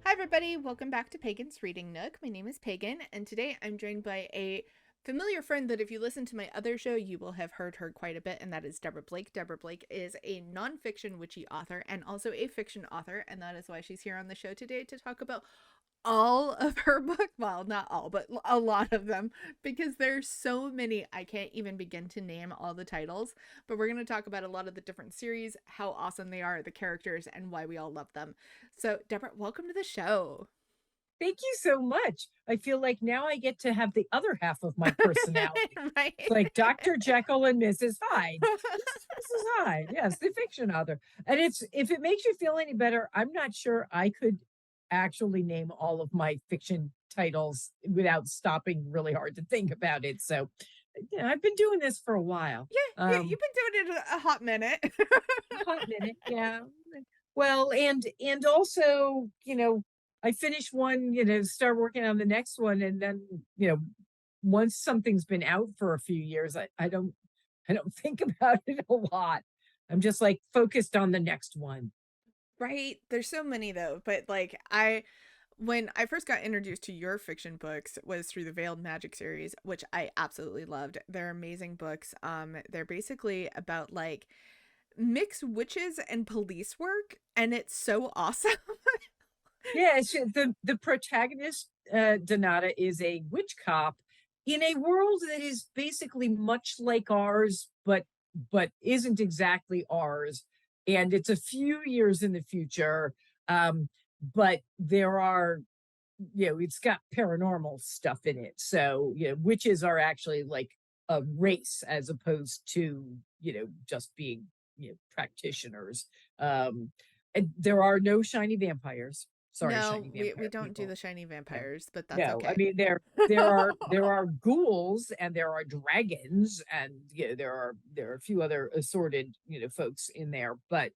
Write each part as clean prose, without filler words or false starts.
Hi, everybody. Welcome back to Pagan's Reading Nook. My name is Pagan, and today I'm joined by a familiar friend that if you listen to my other show, you will have heard her quite a bit, and that is Deborah Blake. Deborah Blake is a nonfiction witchy author and also a fiction author, and that is why she's here on the show today to talk about all of her book. Well, not all, but a lot of them, because there's so many I can't even begin to name all the titles. But we're going to talk about a lot of the different series, how awesome they are, the characters, and why we all love them. So, Deborah, welcome to the show. Thank you so much. I feel like now I get to have the other half of my personality. Right? It's like Dr. Jekyll and Mrs. Hyde. This is Mrs. Hyde. Yes, the fiction author. And it's if it makes you feel any better, I'm not sure I could actually name all of my fiction titles without stopping really hard to think about it. So, I've been doing this for a while. Yeah, you've been doing it a hot minute. A hot minute, yeah. Well, and also, I finish one, start working on the next one, and then, once something's been out for a few years, I don't think about it a lot. I'm just like focused on the next one. Right? There's so many though, but when I first got introduced to your fiction books was through the Veiled Magic series, which I absolutely loved. They're amazing books. They're basically about like mixed witches and police work, and it's so awesome. Yeah, the protagonist, Donata, is a witch cop in a world that is basically much like ours, but isn't exactly ours, and it's a few years in the future. But there are, it's got paranormal stuff in it, so witches are actually like a race as opposed to just being practitioners. And there are no shiny vampires. Sorry, No, shiny we vampire don't do people. the shiny No, vampires, but that's no. I okay. mean, there are ghouls and there are dragons and there are a few other assorted folks in there, but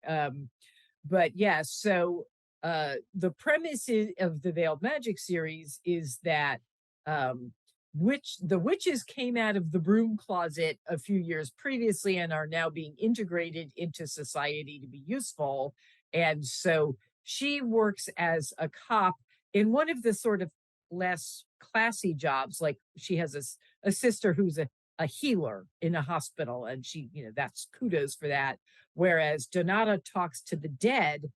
yeah. So the premise of the Veiled Magic series is that um, the witches came out of the broom closet a few years previously and are now being integrated into society to be useful, and so she works as a cop in one of the sort of less classy jobs. Like she has a sister who's a healer in a hospital, and she, that's kudos for that. Whereas Donata talks to the dead.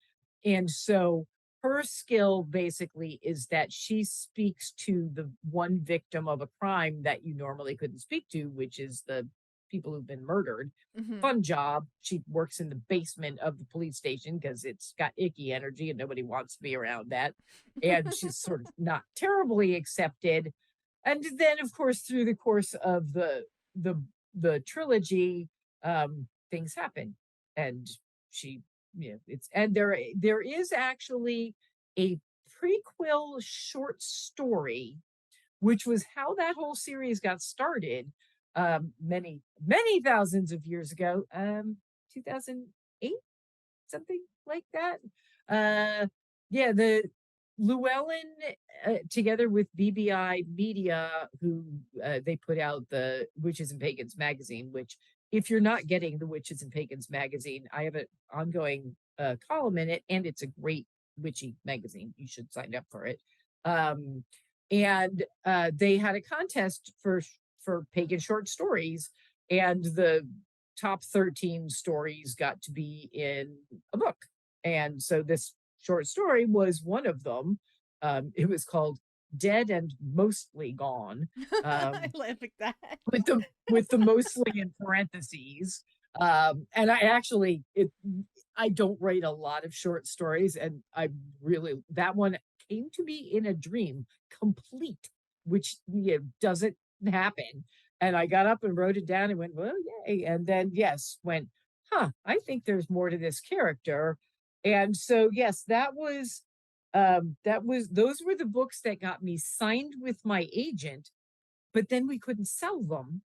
And so her skill basically is that she speaks to the one victim of a crime that you normally couldn't speak to, which is the people who've been murdered. Hmm. Fun job. She works in the basement of the police station because it's got icky energy and nobody wants to be around that. And she's sort of not terribly accepted. And then, of course, through the course of the the trilogy, things happen, and she, it's and there is actually a prequel short story, which was how that whole series got started, many, many thousands of years ago, 2008, something like that. Yeah, the Llewellyn, together with BBI Media, who they put out the Witches and Pagans magazine, which, if you're not getting the Witches and Pagans magazine, I have an ongoing column in it, and it's a great witchy magazine. You should sign up for it. Um, and they had a contest for pagan short stories, and the top 13 stories got to be in a book. And so this short story was one of them. It was called Dead and Mostly Gone. I Um, like that. with the mostly in parentheses. And I don't write a lot of short stories, and I really, that one came to me in a dream, complete, which doesn't happen. And I got up and wrote it down and went, well, yay. And then, yes, went, I think there's more to this character. And so, yes, those were the books that got me signed with my agent, but then we couldn't sell them.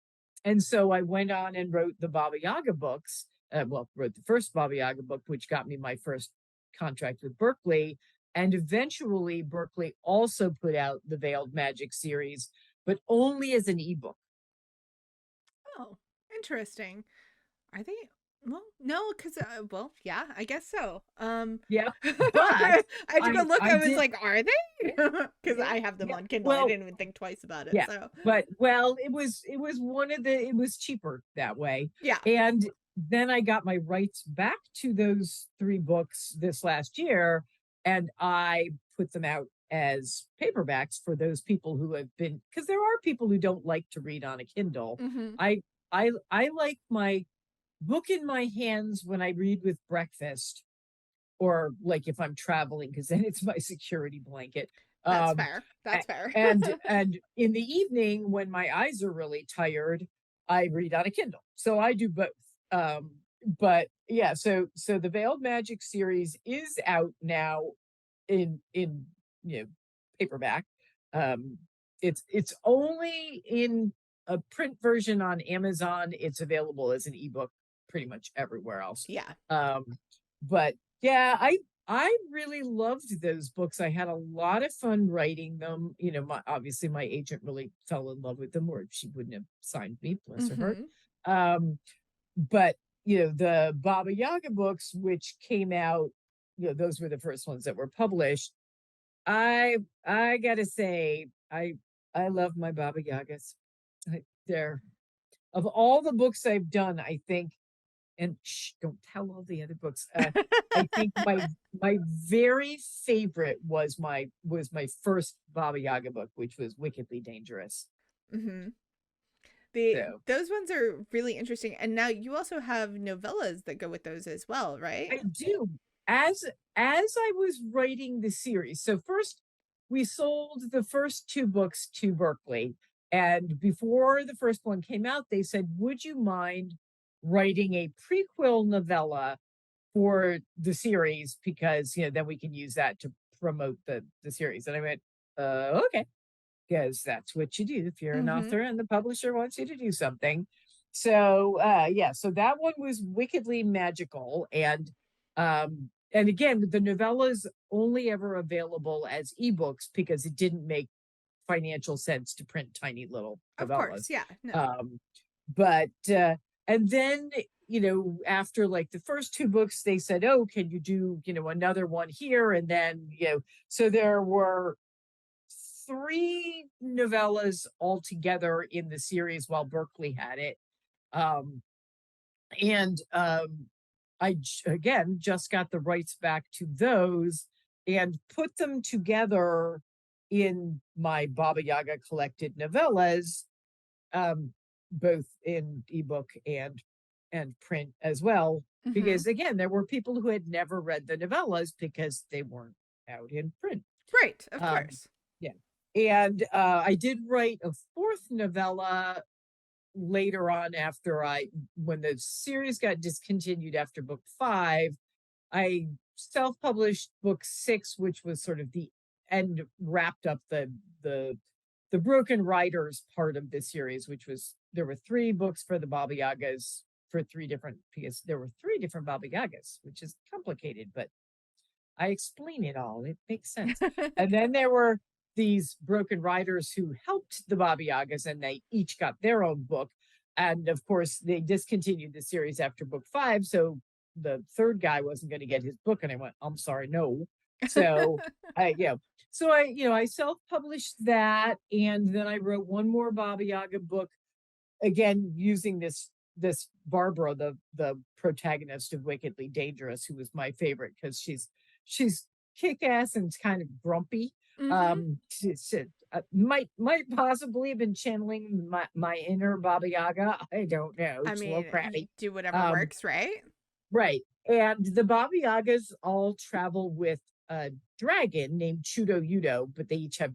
And so I went on and wrote the Baba Yaga books. Wrote the first Baba Yaga book, which got me my first contract with Berkeley. And eventually, Berkeley also put out the Veiled Magic series, but only as an ebook. Oh, interesting. Are they? Well, No, because well, yeah, I guess so. Yeah, but I had to go look. I I was did. like, are they? Because Yeah, I have them yeah. on Kindle. I Well, didn't even think twice about it. yeah, So but well, it was one of the it was cheaper that way. yeah. And then I got my rights back to those three books this last year, and I put them out as paperbacks for those people who have been, because there are people who don't like to read on a Kindle. Mm-hmm. I like my book in my hands when I read with breakfast, or like if I'm traveling, because then it's my security blanket. That's Um, fair. That's fair. and in the evening when my eyes are really tired, I read on a Kindle. So I do both. Um, but yeah, so the Veiled Magic series is out now in paperback. Um, it's only in a print version on Amazon. It's available as an ebook pretty much everywhere else. Yeah. But yeah, I really loved those books. I had a lot of fun writing them. Obviously my agent really fell in love with them, or she wouldn't have signed me, bless her heart. Mm-hmm. But the Baba Yaga books, which came out, those were the first ones that were published. I gotta say, I love my Baba Yagas. They're, of all the books I've done, I think, and shh, don't tell all the other books. I think my very favorite was my first Baba Yaga book, which was Wickedly Dangerous. Mm-hmm. So Those ones are really interesting. And now you also have novellas that go with those as well, right? I do. As I was writing the series, so first we sold the first two books to Berkeley, and before the first one came out, they said, "Would you mind writing a prequel novella for the series, because then we can use that to promote the series." And I went, okay, because that's what you do if you're an Mm-hmm. author and the publisher wants you to do something. So yeah, so that one was Wickedly Magical, and again, the novellas only ever available as ebooks because it didn't make financial sense to print tiny little Of course. novellas. Yeah. No. But and then after like the first two books, they said, "Oh, can you do another one here?" And then so there were three novellas altogether in the series while Berkeley had it. Um, and again just got the rights back to those and put them together in my Baba Yaga collected novellas, um, both in ebook and print as well. Mm-hmm. Because again, there were people who had never read the novellas because they weren't out in print. Right. Of Um, course. yeah. And I did write a fourth novella later on, after when the series got discontinued after book 5. I self-published book 6, which was sort of the end, wrapped up the Broken Riders part of the series, which was, there were 3 books for the Baba Yagas, for 3 different, because there were 3 different Baba Yagas, which is complicated, but I explain it all. It makes sense. And then there were these Broken Riders who helped the Baba Yagas, and they each got their own book. And of course, they discontinued the series after book 5. So the third guy wasn't going to get his book. And I went, I'm sorry, no. So I self-published that. And then I wrote one more Baba Yaga book, again, using this Barbara, the protagonist of Wickedly Dangerous, who was my favorite because she's kick-ass and kind of grumpy. Mm-hmm. Might possibly have been channeling my inner Baba Yaga. I don't know. I It's a little mean, you crabby. do whatever Um, works, right? right. And the Baba Yagas all travel with a dragon named Chudo Yudo, but they each have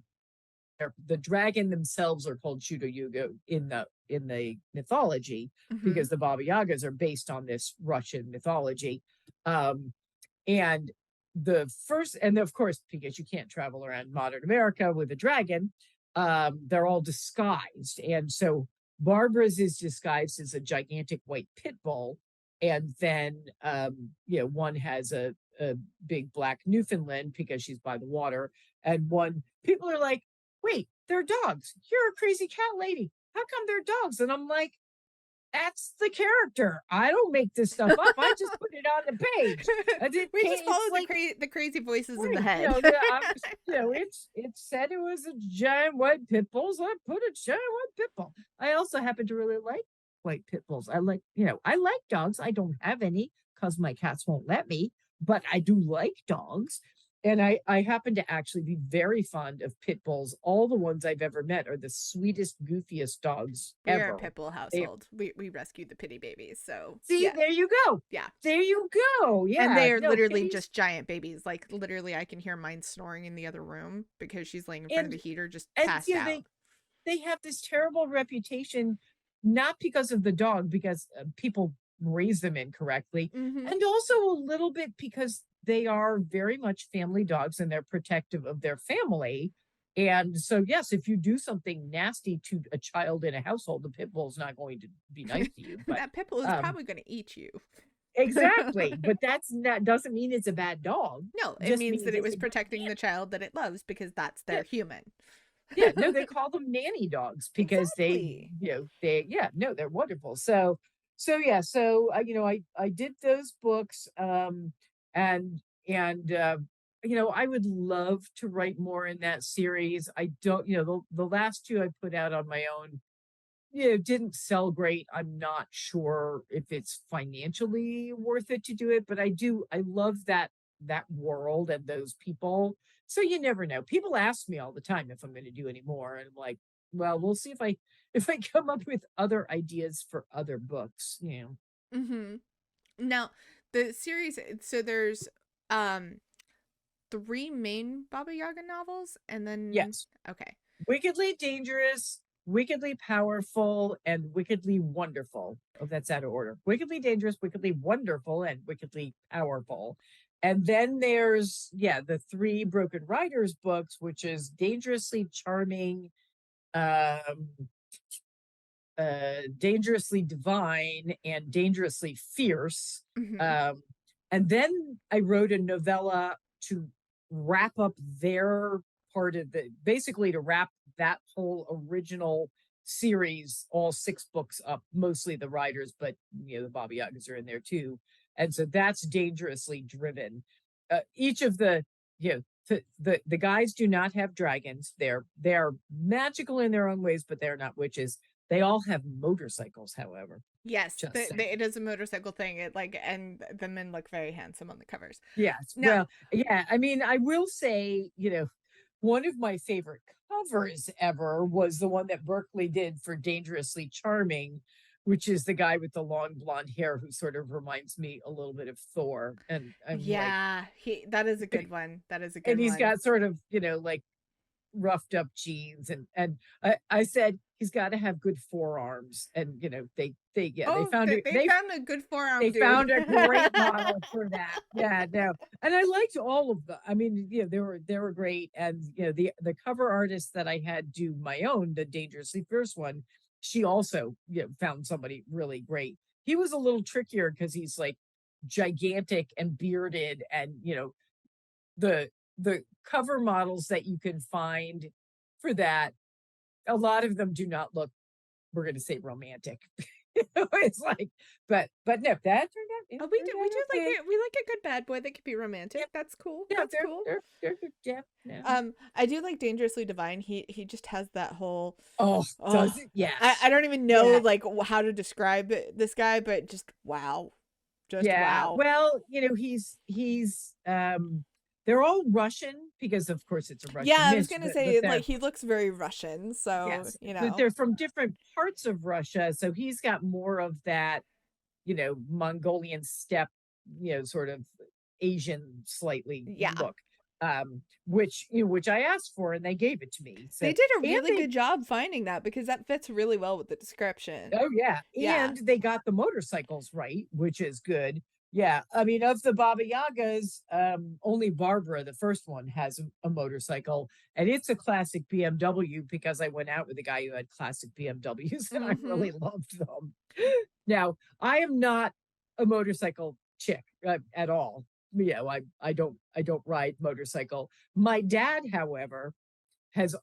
the dragon themselves are called Chudo Yudo in the mythology, Mm-hmm. because the Baba Yagas are based on this Russian mythology. Um, and and of course, because you can't travel around modern America with a dragon, they're all disguised. And so Barbara's is disguised as a gigantic white pit bull. And then, one has a big black Newfoundland because she's by the water. And people are like, wait, they're dogs. You're a crazy cat lady. How come they're dogs? And I'm like, That's the character. I don't make this stuff up. I just put it on the page. We just It's follow like, the crazy voices in the right, head. it said it was a giant white pit bull, so I put a giant white pit bull. I also happen to really like white pit bulls. I like dogs. I don't have any because my cats won't let me, but I do like dogs. And I happen to actually be very fond of pit bulls. All the ones I've ever met are the sweetest, goofiest dogs We are a ever. pit bull They, household. We rescued the pitty babies. So see, yeah. there you go. Yeah. There you go. And Yeah. they are No, literally kitties. just giant babies. Like literally I can hear mine snoring in the other room because she's laying in front of And the heater just and passed yeah, out. they have this terrible reputation, not because of the dog, because people raise them incorrectly, Mhm. and also a little bit because they are very much family dogs and they're protective of their family. And so, yes, if you do something nasty to a child in a household, the pit bull is not going to be nice to you. But That pit bull is um, probably going to eat you. exactly. But that's not doesn't mean it's a bad dog. No, it Just means means that it it's was a good protecting the child that it loves because that's yeah. their human. Yeah, no, they call them nanny dogs because Exactly. no, they're wonderful. So yeah, so I did those books, and I would love to write more in that series. I don't, the last two I put out on my own, didn't sell great. I'm not sure if it's financially worth it to do it, but I love that world and those people. So you never know. People ask me all the time if I'm going to do any more, and I'm like, well, we'll see if I come up with other ideas for other books. Mhm. Now, the series so there's um 3 main Baba Yaga novels and then Yes. okay. Wickedly Dangerous, Wickedly Powerful, and Wickedly Wonderful. Oh, that's out of order. Wickedly Dangerous, Wickedly Wonderful, and Wickedly Powerful. And then there's, the three Broken Riders books, which is Dangerously Charming, um, Dangerously Divine, and Dangerously Fierce. Mhm. Um, and then I wrote a novella to wrap up their part of basically to wrap that whole original series, all 6 books up, mostly the writers, but the Baba Yagas are in there too. And so that's Dangerously Driven. Each of the guys do not have dragons. They're magical in their own ways, but they're not witches. They all have motorcycles, however. Yes, Just saying. it is a motorcycle thing. It like and the men look very handsome on the covers. Yes. Now, Well, yeah. I mean, I will say, one of my favorite covers ever was the one that Berkeley did for Dangerously Charming, which is the guy with the long blonde hair who sort of reminds me a little bit of Thor. And I'm like, yeah, he that is a good one. That is a and good he's one. got sort of, like roughed up jeans, and I said he's got to have good forearms, and they Oh, found it they found a good forearm they dude. found a great model for that. Yeah, no, and I liked all of them. I mean, they were great, and the cover artist that I had do my own, the Dangerously Fierce one, she also found somebody really great. He was a little trickier because he's like gigantic and bearded, and the the cover models that you can find for that, a lot of them do not look, we're going to say, romantic. It's like, but no, that Oh, turned we out do like okay. it. We like a good bad boy that could be romantic. Yep, That's cool. yeah, That's cool. they're good. Yeah, yeah. I do like Dangerously Divine. He just has that whole Oh, oh does it? Yes. I don't even know Yeah. like how to describe this guy, but just wow. Just Yeah. wow. Well, he's they're all Russian because of course it's a Yeah, Russian I was myth, gonna but say like they're he looks very Russian, so yes, you but know. they're from different parts of Russia. So he's got more of that, Mongolian steppe, sort of Asian slightly Yeah. look. Which I asked for and they gave it to me. They So did a and really they good job finding that because that fits really well with the description. oh yeah. Yeah. And they got the motorcycles right, which is good. Yeah. I mean, of the Baba Yagas, only Barbara, the first one, has a motorcycle, and it's a classic BMW because I went out with a guy who had classic BMWs and I Mhm. really loved them. Now, I am not a motorcycle chick at all. I don't ride motorcycle. My dad, however, has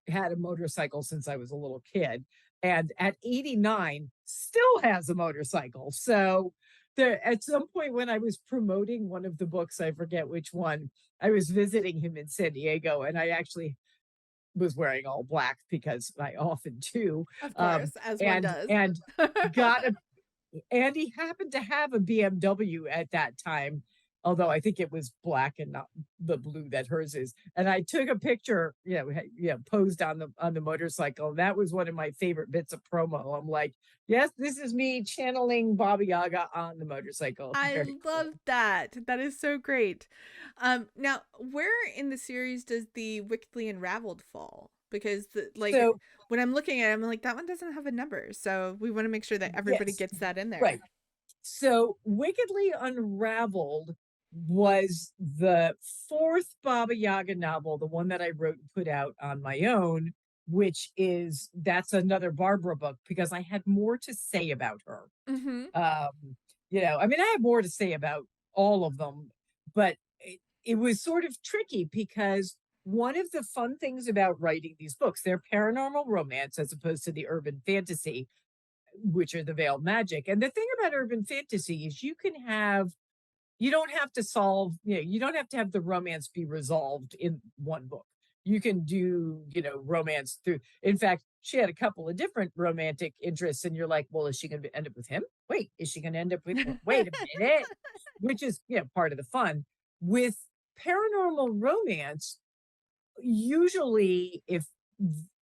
had a motorcycle since I was a little kid. and at 89 still has a motorcycle. So there, at some point when I was promoting one of the books, I forget which one, I was visiting him in San Diego, and I actually was wearing all black because I often do. Of Um, course, as one and does. and got a and he happened to have a BMW at that time, although I think it was black and not the blue that hers is. And I took a picture, posed on the motorcycle. That was one of my favorite bits of promo. I'm like, yes, this is me channeling Baba Yaga on the motorcycle. I Very cool. love that. That is so great. Now, where in the series does the Wickedly Unraveled fall? Because So when I'm looking at it, I'm like, that one doesn't have a number. So we want to make sure that everybody yes, gets that in there. right. So Wickedly Unraveled was the fourth Baba Yaga novel, the one that I wrote and put out on my own, which is that's another Barbara book because I had more to say about her. Mm-hmm. I mean, I have more to say about all of them, but it was sort of tricky because one of the fun things about writing these books, they're paranormal romance as opposed to the urban fantasy, which are the veiled magic. And the thing about urban fantasy is you don't have to solve, you don't have to have the romance be resolved in one book. You can do, romance through. In fact, she had a couple of different romantic interests, and you're like, well, is she going to end up with him? Wait, is she going to end up with? Wait a minute, which is part of the fun with paranormal romance. Usually, if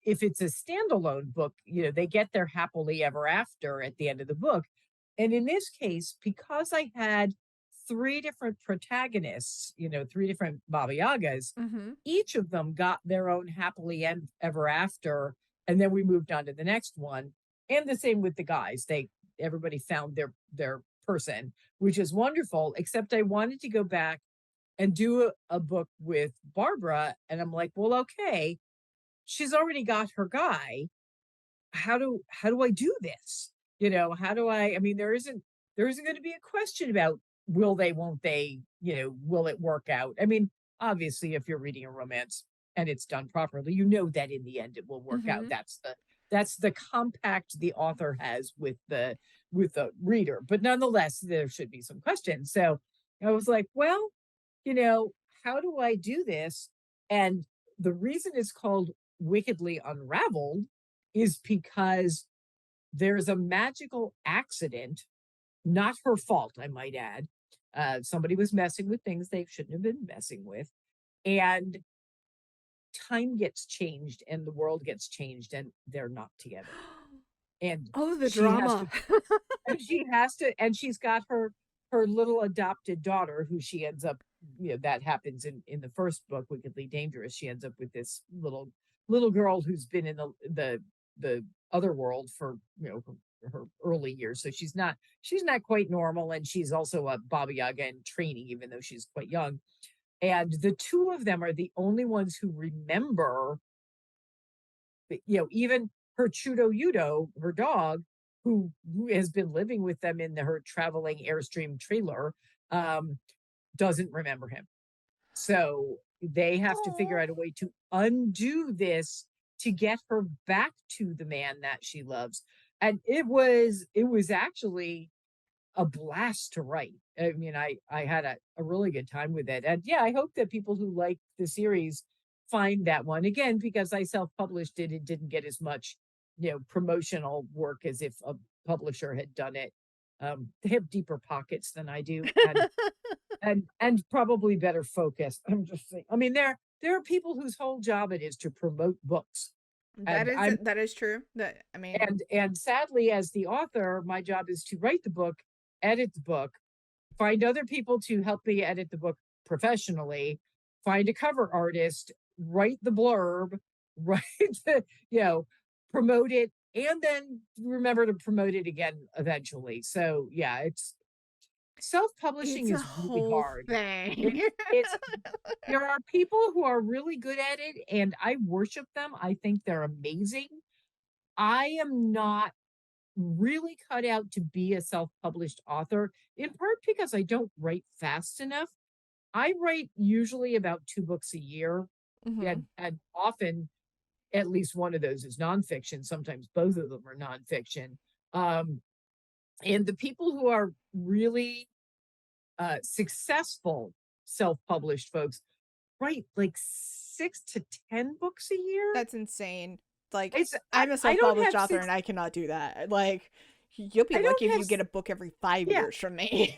it's a standalone book, they get their happily ever after at the end of the book. And in this case, because I had three different protagonists, three different Baba Yagas, Mm-hmm. each of them got their own happily ever after. And then we moved on to the next one. And the same with the guys. Everybody found their person, which is wonderful, except I wanted to go back and do a book with Barbara. And I'm like, well, okay, she's already got her guy. How do I do this? How do I mean, there isn't going to be a question about will they, won't they, will it work out? I mean, obviously, if you're reading a romance and it's done properly, that in the end it will work out. Mm-hmm. That's the compact the author has with the reader. But nonetheless, there should be some questions. So I was like, well, you know, how do I do this? And the reason it's called Wickedly Unraveled is because there's a magical accident, not her fault, I might add. Somebody was messing with things they shouldn't have been messing with. And time gets changed and the world gets changed and they're not together. And Oh, the she has drama. to and she's got her little adopted daughter who she ends up, that happens in the first book, Wickedly Dangerous. She ends up with this little girl who's been in the other world for her early years. So she's not quite normal, and she's also a Baba Yaga in training, even though she's quite young. And the two of them are the only ones who remember, even her Chudo Yudo, her dog, who has been living with them in her traveling Airstream trailer, um, doesn't remember him. So they have to figure Oh. out a way to undo this to get her back to the man that she loves. And it was actually a blast to write. I mean, I had a really good time with it. And yeah, I hope that people who like the series find that one again, because I self-published it. It didn't get as much, promotional work as if a publisher had done it. They have deeper pockets than I do, and probably better focus. I'm just saying. I mean, there are people whose whole job it is to promote books, That and is I'm that is true. That I mean, and sadly, as the author, my job is to write the book, edit the book, find other people to help me edit the book professionally, find a cover artist, write the blurb, write the, promote it, and then remember to promote it again eventually. So yeah, it's self-publishing it's a is really whole hard. thing. It's there are people who are really good at it, and I worship them. I think they're amazing. I am not really cut out to be a self-published author, in part because I don't write fast enough. I write usually about 2 books a year, Hmm. and often at least one of those is nonfiction. Sometimes both of them are nonfiction. Um, and the people who are really successful self-published folks write like 6 to 10 books a year. That's insane. Like, It's I'm a I don't self-published have author six. and I cannot do that. Like, you'll be I lucky don't if have you get a book every 5 years yeah, from me.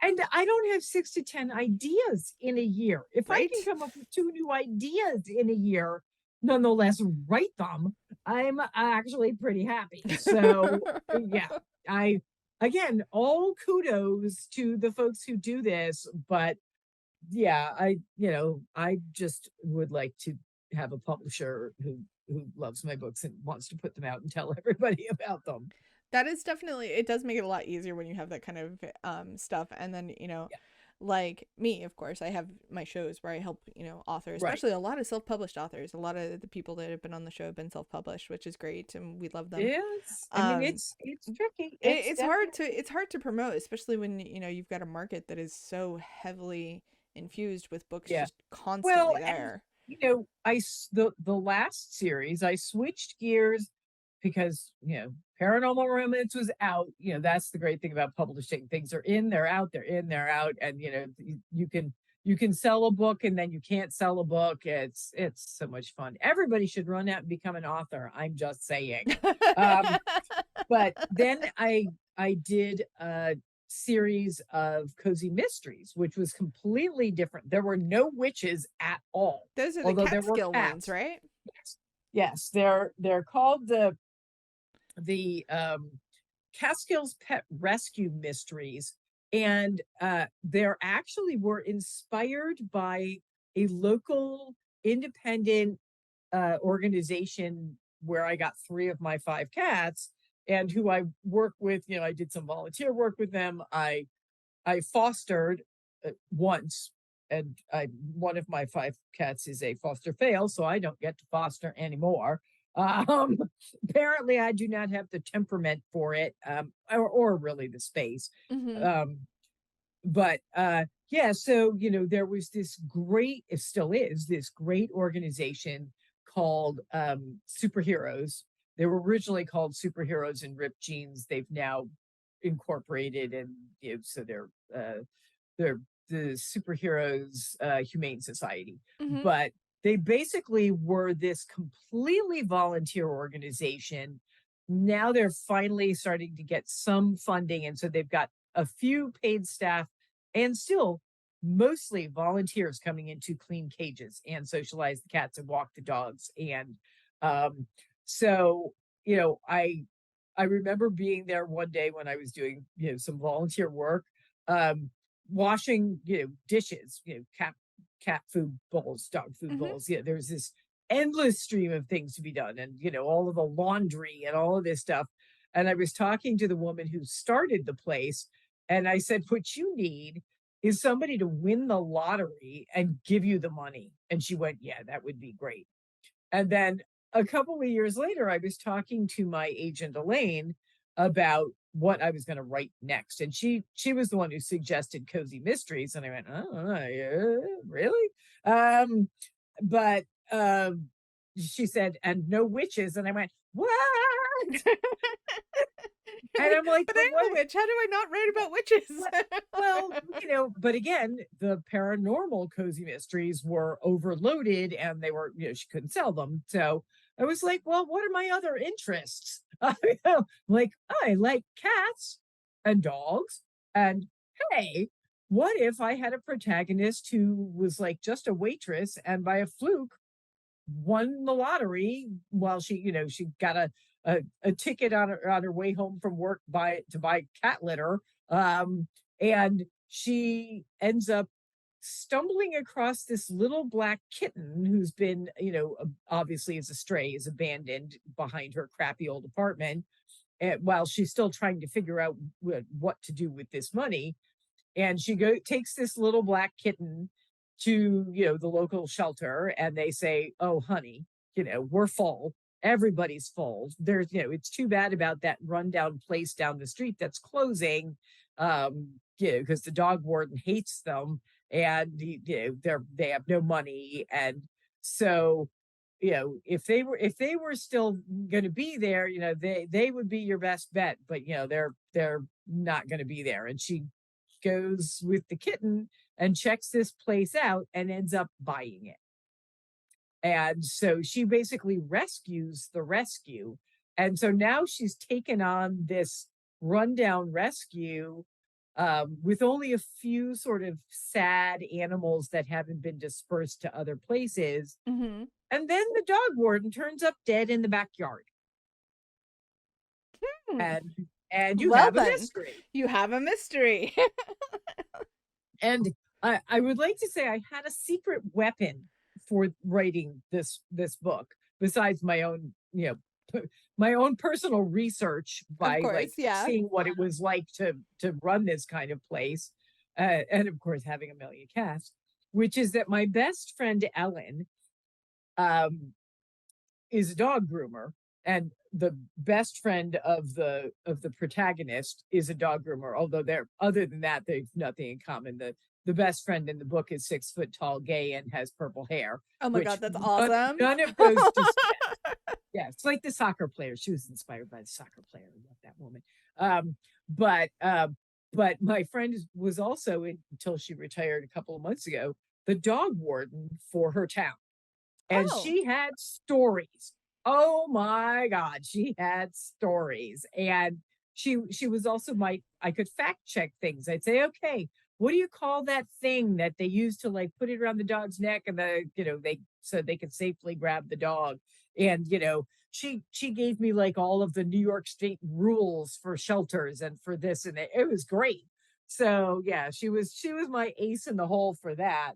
and I don't have 6 to 10 ideas in a year. If I Right? can come up with 2 new ideas in a year, nonetheless write them, I'm actually pretty happy. So yeah, I again, all kudos to the folks who do this, but yeah, I just would like to have a publisher who loves my books and wants to put them out and tell everybody about them. That is definitely, it does make it a lot easier when you have that kind of stuff. And then, Yeah, like me, of course, I have my shows where I help, authors, right. especially a lot of self-published authors. A lot of the people that have been on the show have been self-published, which is great, and we love them. Yes, I mean Um, it's tricky. it, It's it's hard definitely to it's hard to promote, especially when you've got a market that is so heavily infused with books yeah. just Well, constantly and there. the last series I switched gears because Paranormal Romance was out. That's the great thing about publishing. Things are in, they're out, they're in, they're out, and you can sell a book and then you can't sell a book. It's so much fun. Everybody should run out and become an author. I'm just saying. Um, but then I did a series of cozy mysteries, which was completely different. There were no witches at all, Those are the although there were Catskill ones, cats. right? Yes, yes, they're called the Catskills Pet Rescue Mysteries, and they're actually were inspired by a local independent organization where I got 3 of my 5 cats, and who I work with. I did some volunteer work with them. I fostered once, and one of my 5 cats is a foster fail, so I don't get to foster anymore. Um, Apparently, I do not have the temperament for it, or really the space. Mm-hmm. Um, but yeah, so there was this great, it still is this great organization called Superheroes. They were originally called Superheroes in Ripped Jeans. They've now incorporated, and so they're the Superheroes Humane Society. Mm-hmm. But they basically were this completely volunteer organization. Now they're finally starting to get some funding, and so they've got a few paid staff and still mostly volunteers coming in to clean cages and socialize the cats and walk the dogs. And um, so I remember being there one day when I was doing some volunteer work, um, washing dishes, cat food bowls, dog food Mm-hmm. bowls. There's this endless stream of things to be done, and all of the laundry and all of this stuff. And I was talking to the woman who started the place, and I said, "What you need is somebody to win the lottery and give you the money." And she went, "Yeah, that would be great." And then a couple of years later, I was talking to my agent Elaine about what I was going to write next, and she was the one who suggested cozy mysteries, and I went, "Oh, yeah, really?" Um, but she said, "And no witches," and I went, "What?" You're And like, I'm like, but "But I'm what? a witch. How do I not write about witches? What?" Well, but again, the paranormal cozy mysteries were overloaded, and they were, she couldn't sell them. So I was like, well, what are my other interests? Like, I like cats and dogs. And hey, what if I had a protagonist who was like just a waitress and by a fluke won the lottery while she got a ticket on her way home from work to buy cat litter, and she ends up stumbling across this little black kitten who's been obviously is a stray, is abandoned behind her crappy old apartment, while she's still trying to figure out what to do with this money. And she takes this little black kitten to the local shelter, and they say, "Oh honey, we're full, everybody's full. There's it's too bad about that rundown place down the street that's closing, because the dog warden hates them, and they have no money." And so if they were still going to be there, they would be your best bet, but they're not going to be there. And she goes with the kitten and checks this place out and ends up buying it. And so she basically rescues the rescue. And so now she's taken on this rundown rescue with only a few sort of sad animals that haven't been dispersed to other places. Mm-hmm. And then the dog warden turns up dead in the backyard. And you have a mystery. You have a mystery. And I would like to say I had a secret weapon for writing this book, besides my own, my own personal research by seeing what it was like to run this kind of place, and of course having a million cats, which is that my best friend Ellen is a dog groomer, and the best friend of the protagonist is a dog groomer, although other than that they've nothing in common. The best friend in the book is 6 foot tall, gay, and has purple hair. Oh my God, that's awesome. None of those just yeah, it's like the soccer player. She was inspired by the soccer player. I love that woman. But my friend was also, until she retired a couple of months ago, the dog warden for her town. And she had stories. Oh my God, she had stories. And she was also I could fact check things. I'd say, okay, what do you call that thing that they use to like put it around the dog's neck and so they could safely grab the dog? And she gave me like all of the New York State rules for shelters and for this and that. It was great. So yeah, she was my ace in the hole for that.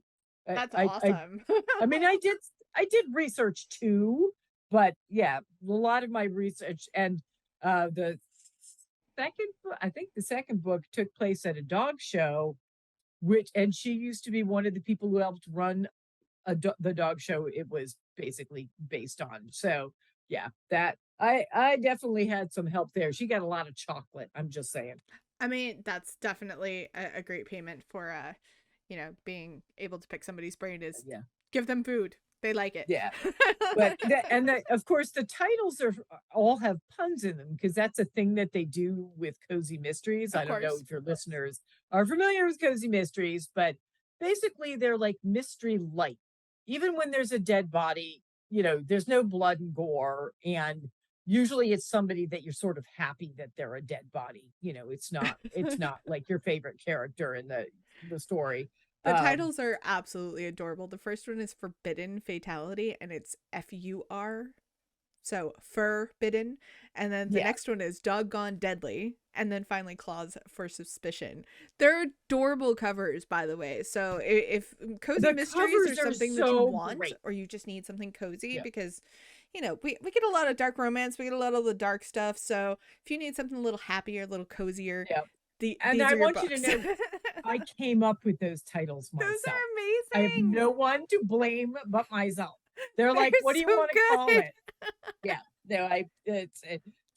That's awesome. I mean, I did research too, but yeah, a lot of my research and the second book took place at a dog show, and she used to be one of the people who helped run the dog show it was basically based on. So yeah, that I definitely had some help there. She got a lot of chocolate. I'm just saying. I mean, that's definitely a great payment for being able to pick somebody's brain is give them food. They like it. Yeah. But of course the titles all have puns in them, because that's a thing that they do with cozy mysteries. I don't know if your listeners are familiar with cozy mysteries, but basically they're like mystery light. Even when there's a dead body, there's no blood and gore, and usually it's somebody that you're sort of happy that they're a dead body. It's not like your favorite character in the story. The titles are absolutely adorable. The first one is Forbidden Fatality, and it's FUR, so forbidden. And then the next one is Doggone Deadly, and then finally Claws for Suspicion. They're adorable covers, by the way. So if cozy mysteries are something that you want, or you just need something cozy, because we get a lot of dark romance, we get a lot of the dark stuff. So if you need something a little happier, a little cozier, and I want you to know, I came up with those titles myself. Those are amazing. I have no one to blame but myself. They're like, what do you want to call it? Yeah, no,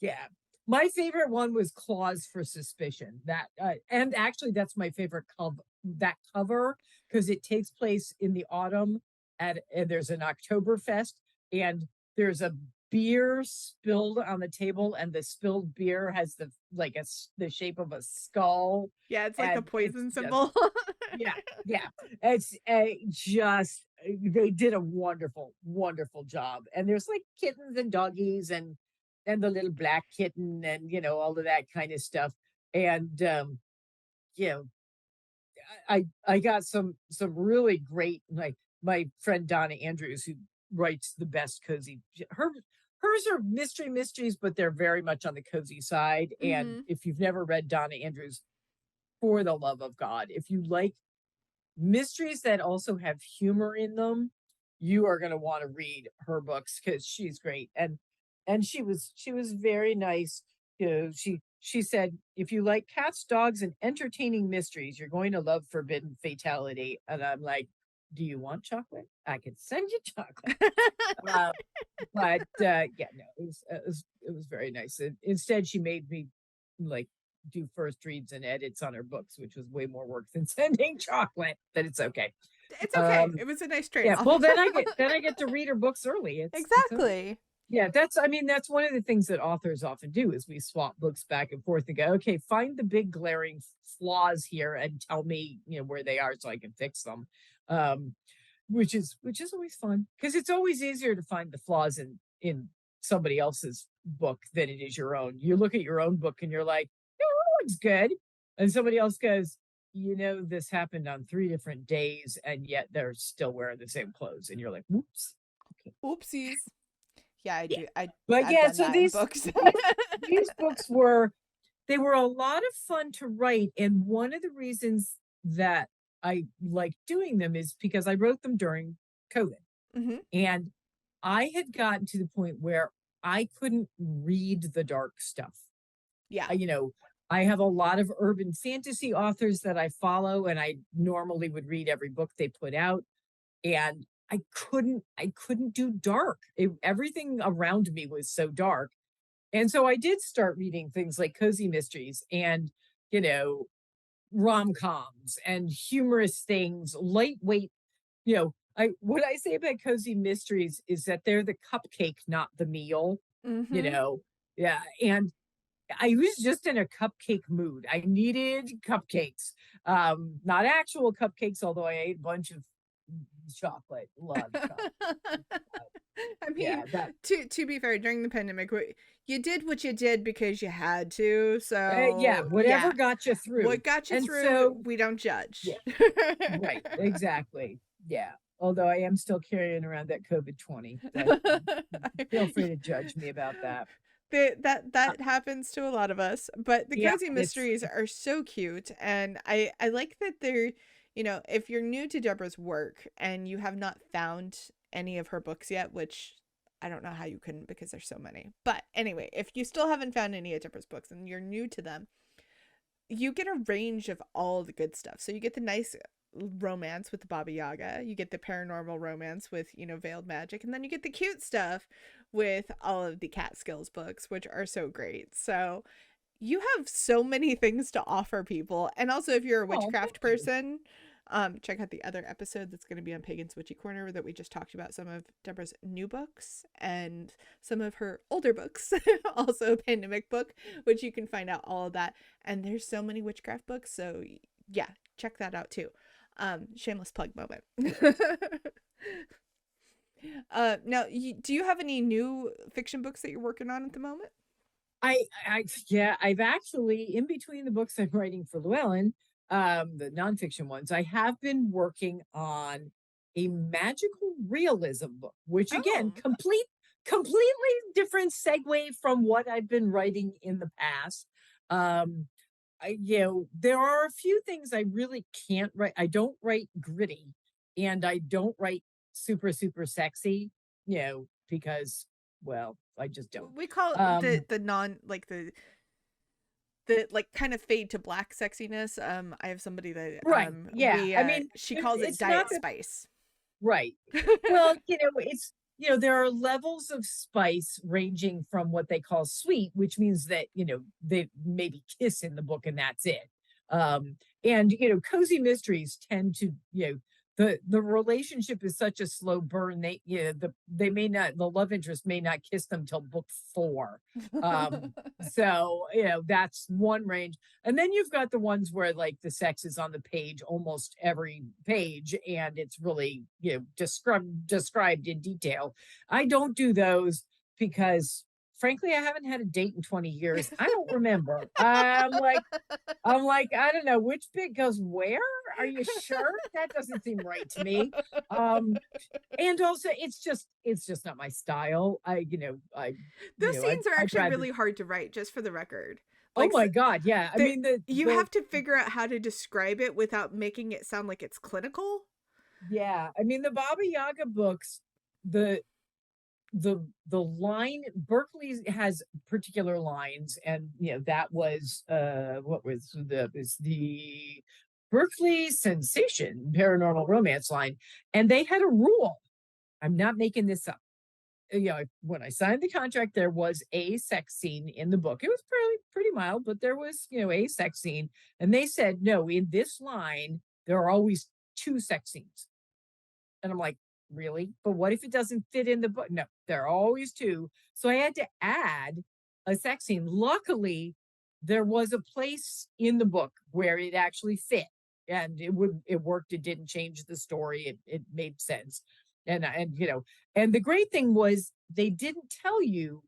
yeah. My favorite one was Claws for Suspicion. That and actually, that's my favorite cover, because it takes place in the autumn, and there's an Oktoberfest, and there's a beer spilled on the table, and the spilled beer has the shape of a skull. Yeah, it's like the poison symbol. Yeah. It's just, they did a wonderful job. And there's like kittens and doggies and the little black kitten and all of that kind of stuff. And I got some really great, like my friend Donna Andrews, who writes the best cozy. Hers are mysteries, but they're very much on the cozy side. Mm-hmm. And if you've never read Donna Andrews, for the love of God, if you like mysteries that also have humor in them, you are going to want to read her books, because she's great. And she was very nice. She said, if you like cats, dogs, and entertaining mysteries, you're going to love Forbidden Fatality. And I'm like, do you want chocolate? I can send you chocolate. But it was very nice. Instead, she made me like do first reads and edits on her books, which was way more work than sending chocolate, but it's okay. It's okay. It was a nice Yeah, trade-off. well, then I get to read her books early. It's okay. Exactly. Yeah, I mean, that's one of the things that authors often do is we swap books back and forth and go, okay, find the big glaring flaws here and tell me, where they are so I can fix them. Which is always fun because it's always easier to find the flaws in somebody else's book than it is your own. You look at your own book and you're like, that looks good. And somebody else goes, this happened on 3 different days and yet they're still wearing the same clothes. And you're like, whoops. Okay. Oopsies. Yeah, I do. But yeah, so these books. these books were a lot of fun to write. And one of the reasons that I like doing them is because I wrote them during COVID. Mm-hmm. And I had gotten to the point where I couldn't read the dark stuff. Yeah. I have a lot of urban fantasy authors that I follow, and I normally would read every book they put out. And I couldn't do dark. Everything around me was so dark. And so I did start reading things like cozy mysteries and, rom-coms and humorous things, lightweight. What I say about cozy mysteries is that they're the cupcake, not the meal. Mm-hmm. Yeah. And I was just in a cupcake mood. I needed cupcakes. Not actual cupcakes, although I ate a bunch of chocolate. Love chocolate. I mean, to be fair, during the pandemic, you did what you did because you had to. So whatever got you through. What got you through, so, we don't judge. Yeah, right, exactly. Yeah. Although I am still carrying around that COVID-20. Feel free to judge me about that. That happens to a lot of us, but the cozy mysteries are so cute, and I like that they're, if you're new to Deborah's work and you have not found any of her books yet, which I don't know how you couldn't because there's so many, but anyway, if you still haven't found any of Deborah's books and you're new to them, you get a range of all the good stuff. So you get the nice romance with the Baba Yaga, you get the paranormal romance with, veiled magic, and then you get the cute stuff with all of the Catskills books, which are so great. So you have so many things to offer people. And also, if you're a witchcraft person, check out the other episode that's going to be on Pagan's Witchy Corner that we just talked about some of Deborah's new books and some of her older books, also a pandemic book, which you can find out all of that. And there's so many witchcraft books, so yeah, check that out too. Shameless plug moment. Now, do you have any new fiction books that you're working on at the moment? I've actually, in between the books I'm writing for Llewellyn, the nonfiction ones, I have been working on a magical realism book, which again, completely different segue from what I've been writing in the past. There are a few things I really can't write. I don't write gritty, and I don't write super, super sexy, because, well, I just don't. We call it the non, like the kind of fade to black sexiness. I have somebody that I mean, she calls it diet spice. Right. Well, it's there are levels of spice ranging from what they call sweet, which means that they maybe kiss in the book and that's it. And cozy mysteries tend to the relationship is such a slow burn. The love interest may not kiss them till book 4. So that's one range. And then you've got the ones where like the sex is on the page, almost every page, and it's really described in detail. I don't do those because frankly, I haven't had a date in 20 years. I don't remember. I'm like, I don't know which bit goes where. Are you sure? That doesn't seem right to me. And also it's just not my style. Those scenes are actually really hard to write, just for the record. Like, oh my God. Yeah. I mean, you have to figure out how to describe it without making it sound like it's clinical. Yeah. I mean, the Baba Yaga books, the line, Berkeley has particular lines, and that was what was the Berkeley Sensation paranormal romance line, and they had a rule. I'm not making this up. When I signed the contract, there was a sex scene in the book. It was pretty mild, but there was, a sex scene. And they said, no, in this line, there are always two sex scenes. And I'm like, really? But what if it doesn't fit in the book? No, there are always two. So I had to add a sex scene. Luckily, there was a place in the book where it actually fit, and it worked. It didn't change the story. It made sense. And the great thing was they didn't tell you,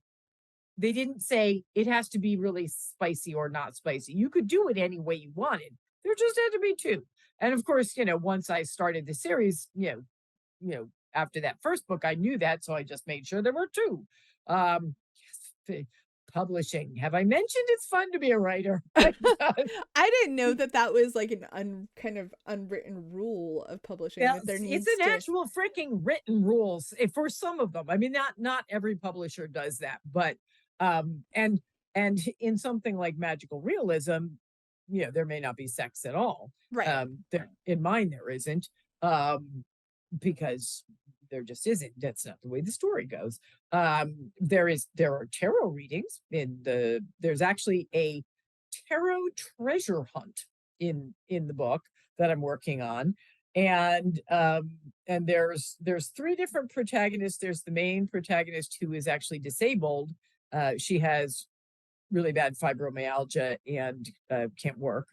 they didn't say it has to be really spicy or not spicy. You could do it any way you wanted. There just had to be two. And of course, once I started the series, after that first book, I knew that, so I just made sure there were two. Yes, publishing. Have I mentioned it's fun to be a writer? I didn't know that was like an kind of unwritten rule of publishing, Yeah, that there needs it's an to... actual freaking written rules for some of them. I mean, not every publisher does that, but and in something like magical realism, there may not be sex at all. Right. There, in mine, there isn't. Because there just isn't. That's not the way the story goes. There are tarot readings there's actually a tarot treasure hunt in the book that I'm working on. And there's three different protagonists. There's the main protagonist who is actually disabled. She has really bad fibromyalgia and can't work.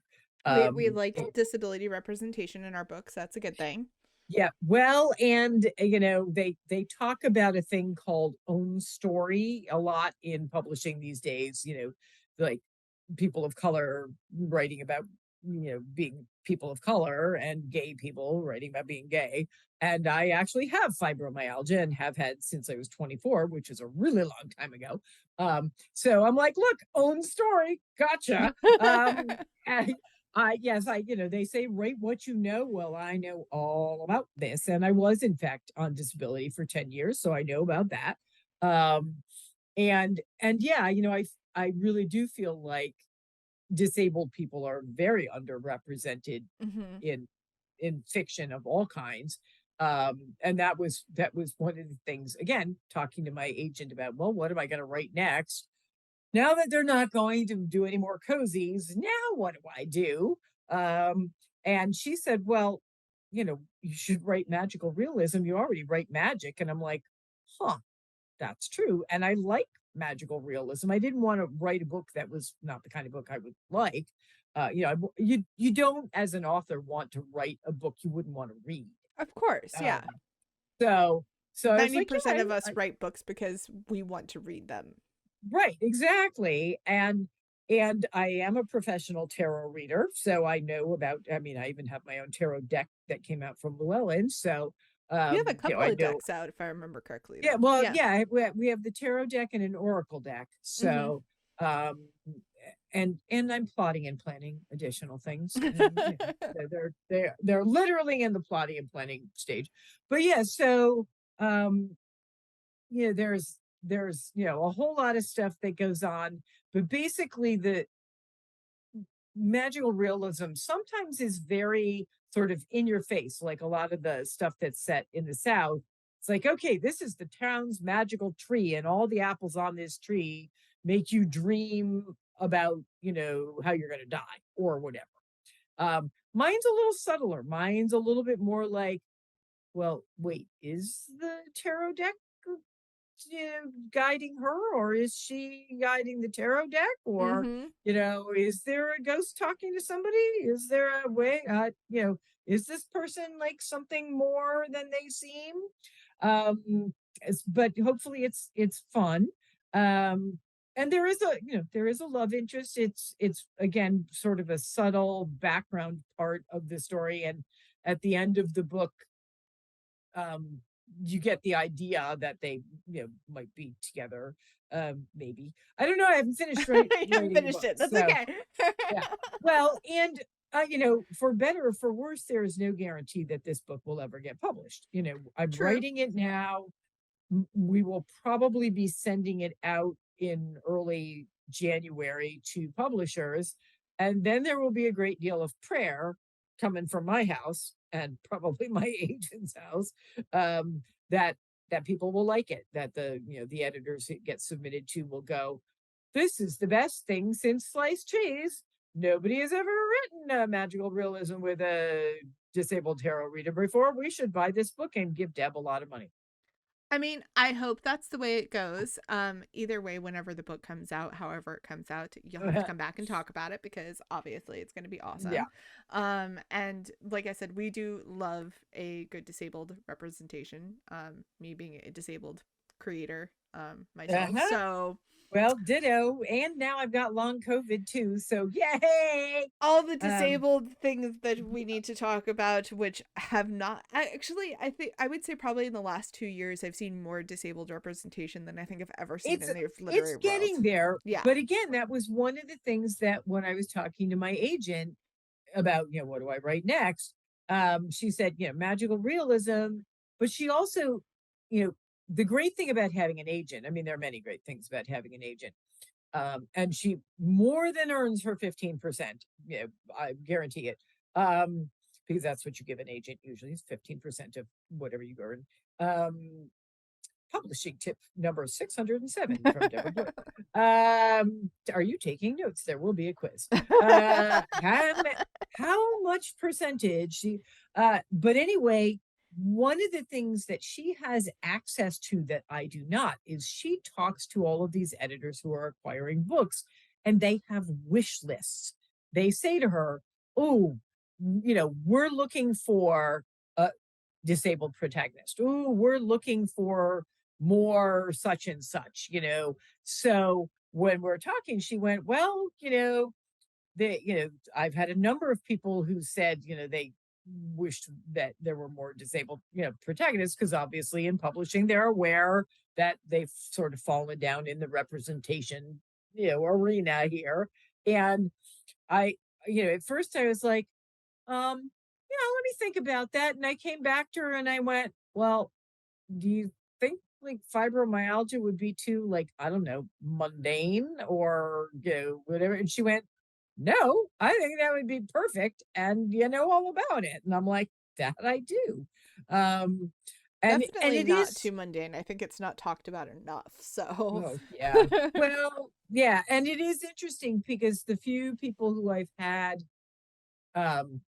We like disability representation in our books. That's a good thing. Yeah, well, and they talk about a thing called own story a lot in publishing these days. Like people of color writing about being people of color, and gay people writing about being gay. And I actually have fibromyalgia and have had since I was 24, which is a really long time ago. So I'm like, look, own story, gotcha. And yes, they say write what you know. Well, I know all about this, and I was in fact on disability for 10 years, so I know about that. And yeah, I really do feel like disabled people are very underrepresented in fiction of all kinds. And that was one of the things, again, talking to my agent about, well, what am I going to write next? Now that they're not going to do any more cozies, now what do I do? And she said, well, you should write magical realism. You already write magic. And I'm like, huh, that's true. And I like magical realism. I didn't want to write a book that was not the kind of book I would like. You don't, as an author, want to write a book you wouldn't want to read. Of course, yeah. So 90% of us write books because we want to read them. Right, exactly. And I am a professional tarot reader, so I know about, I mean, I even have my own tarot deck that came out from Llewellyn. So you have a couple of decks out, if I remember correctly. Yeah, well, yeah, we have the tarot deck and an oracle deck. So and I'm plotting and planning additional things. And, they're literally in the plotting and planning stage. But yeah, so there's a whole lot of stuff that goes on, but basically the magical realism sometimes is very sort of in your face, like a lot of the stuff that's set in the South. It's like, okay, this is the town's magical tree, and all the apples on this tree make you dream about, how you're going to die or whatever. Mine's a little subtler. Mine's a little bit more like, well, wait, is the tarot deck guiding her, or is she guiding the tarot deck, or is there a ghost talking to somebody? Is there a way, is this person like something more than they seem? But hopefully it's fun. And there is a love interest. It's again sort of a subtle background part of the story, and at the end of the book, you get the idea that they might be together. Maybe, I don't know, I haven't finished writing. You haven't finished it. That's okay. Yeah. Well, and for better or for worse, there is no guarantee that this book will ever get published. I'm writing it now. We will probably be sending it out in early January to publishers, and then there will be a great deal of prayer coming from my house and probably my agent's house, that people will like it, that the editors it gets submitted to will go, this is the best thing since sliced cheese. Nobody has ever written a magical realism with a disabled tarot reader before. We should buy this book and give Deb a lot of money. I mean, I hope that's the way it goes. Either way, whenever the book comes out, however it comes out, you'll have to come back and talk about it because obviously it's going to be Yeah. awesome. And like I said, we do love a good disabled representation. Me being a disabled creator, myself. Uh-huh. So Well, ditto. And now I've got long COVID too. So yay. all the Um, disabled things that we need to talk about, which have not actually, I think I would say probably in the last 2 years, I've seen more disabled representation than I think I've ever seen it's in the it's literary world. getting there. Yeah. But again, that was one of the things that when I was talking to my agent about, what do I write next? She said, magical realism, but she also, you know, the great thing about having an agent, I mean, there are many great things about having an agent. And she more than earns her 15%. I guarantee it. Because that's what you give an agent usually is 15% of whatever you earn. Publishing tip number 607 from Deborah Blake. Are you taking notes? There will be a quiz. How much percentage? But anyway, one of the things that she has access to that I do not is she talks to all of these editors who are acquiring books and they have wish lists. They say to her, oh, we're looking for a disabled protagonist. Oh, we're looking for more such and such. So when we're talking, she went, well, I've had a number of people who said, they wished that there were more disabled, protagonists, because obviously in publishing, they're aware that they've sort of fallen down in the representation, arena here. And I, at first I was like, let me think about that. And I came back to her and I went, well, do you think like fibromyalgia would be too, like, I don't know, mundane or whatever? And she went, no, I think that would be perfect. And you know all about it. And I'm like, that I do. Um, and Definitely it not is, too mundane. I think it's not talked about enough. So, oh yeah. Well, yeah. And it is interesting because the few people who I've had um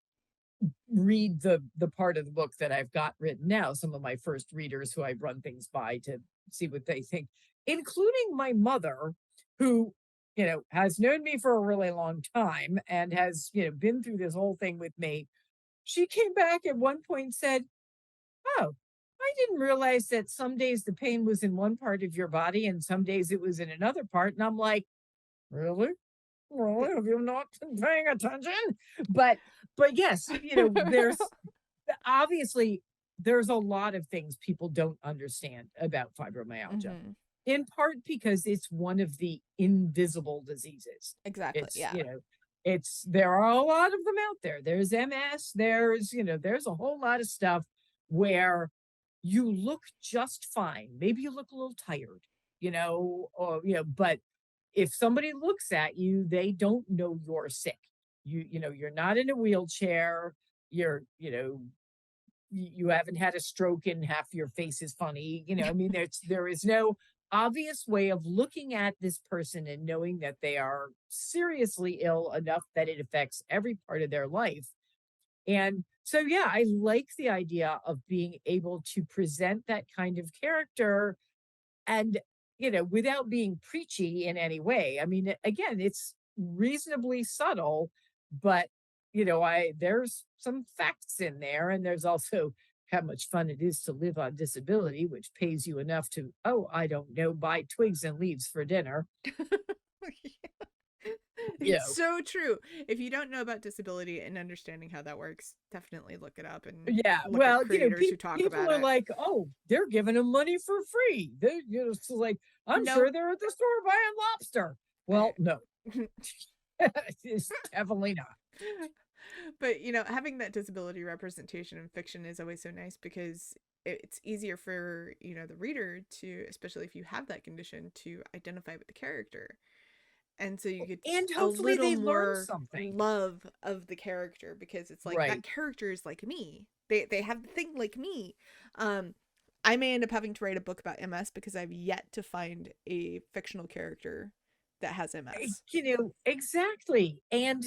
read the part of the book that I've got written now, some of my first readers who I've run things by to see what they think, including my mother, who, has known me for a really long time and has, been through this whole thing with me. She came back at one point and said, oh, I didn't realize that some days the pain was in one part of your body and some days it was in another part. And I'm like, really? Really? Have you not been paying attention? But but yes, there's obviously there's a lot of things people don't understand about fibromyalgia. mhm, In part because it's one of the invisible diseases. exactly. It's, Yeah. there are a lot of them out there. There's MS, there's a whole lot of stuff where you look just fine. Maybe you look a little tired, or but if somebody looks at you, they don't know you're sick. You're not in a wheelchair. You're, you haven't had a stroke and half your face is funny. I mean, there is no obvious way of looking at this person and knowing that they are seriously ill enough that it affects every part of their life. And so, yeah, I like the idea of being able to present that kind of character and without being preachy in any way. I mean, again, it's reasonably subtle, but I there's some facts in there, and there's also how much fun it is to live on disability, which pays you enough to, oh, I don't know, buy twigs and leaves for dinner. you It's know so true. If you don't know about disability and understanding how that works, definitely look it up and yeah, look up well, creators who talk people about are it. like, oh, they're giving them money for free. So like, I'm No, sure they're at the store buying lobster. Well, no. It's definitely not. but having that disability representation in fiction is always so nice because it's easier for the reader to, especially if you have that condition, to identify with the character, and so you get And a hopefully little they learn more something. love of the character because it's like that Right. character is like me. They have the thing like me. um I may end up having to write a book about MS because I've yet to find a fictional character that has MS. Exactly. And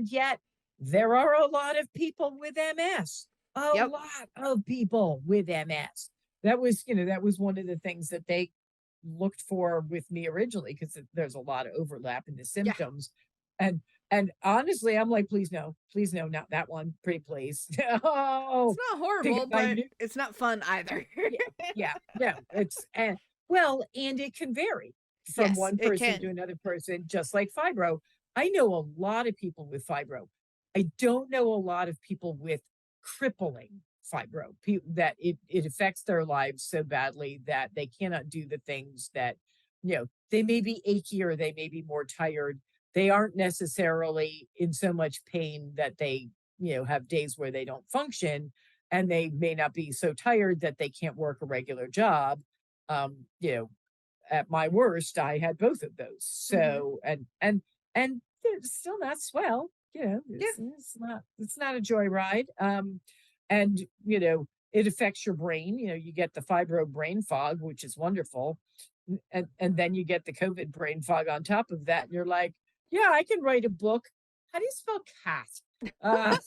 yet there are a lot of people with MS. A Yep. lot of people with MS. That was one of the things that they looked for with me originally, because there's a lot of overlap in the Yeah. symptoms. And and honestly, I'm like, please no, not that one, pretty please. It's Oh, not because horrible, I but knew, it's not fun either. yeah, yeah, no, it's well, and it can vary from Yes, one it person to can. another person, just like fibro. I know a lot of people with fibro. I don't know a lot of people with crippling fibro, that it affects their lives so badly that they cannot do the things that, they may be achy, or they may be more tired. They aren't necessarily in so much pain that they, have days where they don't function, and they may not be so tired that they can't work a regular job. Um, you know, at my worst, I had both of those. Hmm. So, and they're still not swell. Yeah. It's not a joyride. And it affects your brain. You get the fibro brain fog, which is wonderful, and then you get the COVID brain fog on top of that, and you're like, yeah, I can write a book. How do you spell cat? Uh,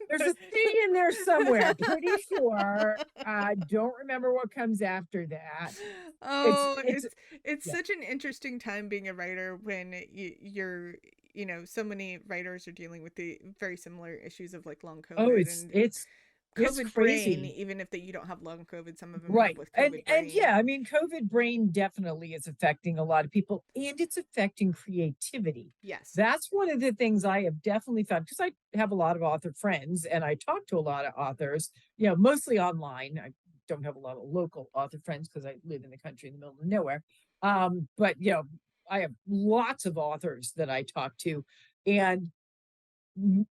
there's a C in there somewhere, pretty sure. I don't remember what comes after that. Oh, It's it's yeah. such an interesting time being a writer when you're, so many writers are dealing with the very similar issues of like long Oh, COVID and it's COVID brain. crazy. Even if you don't have long COVID, some of them end up Right. with And COVID and brain. yeah, I mean, COVID brain definitely is affecting a lot of people, and it's affecting creativity. Yes. That's one of the things I have definitely found, because I have a lot of author friends and I talk to a lot of authors, mostly online. I don't have a lot of local author friends because I live in the country in the middle of nowhere. But I have lots of authors that I talk to, and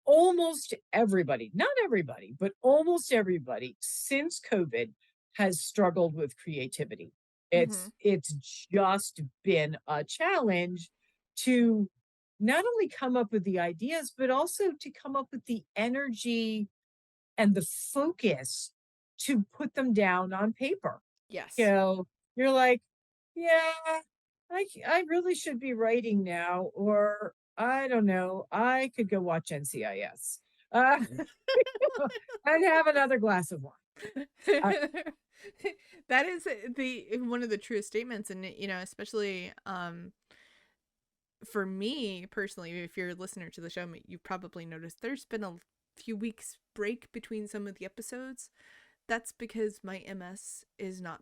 almost everybody, not everybody, but almost everybody since COVID has struggled with creativity. Hmm. It's just been a challenge to not only come up with the ideas, but also to come up with the energy and the focus to put them down on paper. You Yes. know, you're like, yeah, I really should be writing now, or I don't know, I could go watch NCIS, and have another glass of wine. I, That is the one of the truest statements, and especially for me personally, if you're a listener to the show, you've probably noticed there's been a few weeks break between some of the episodes. That's because my MS is not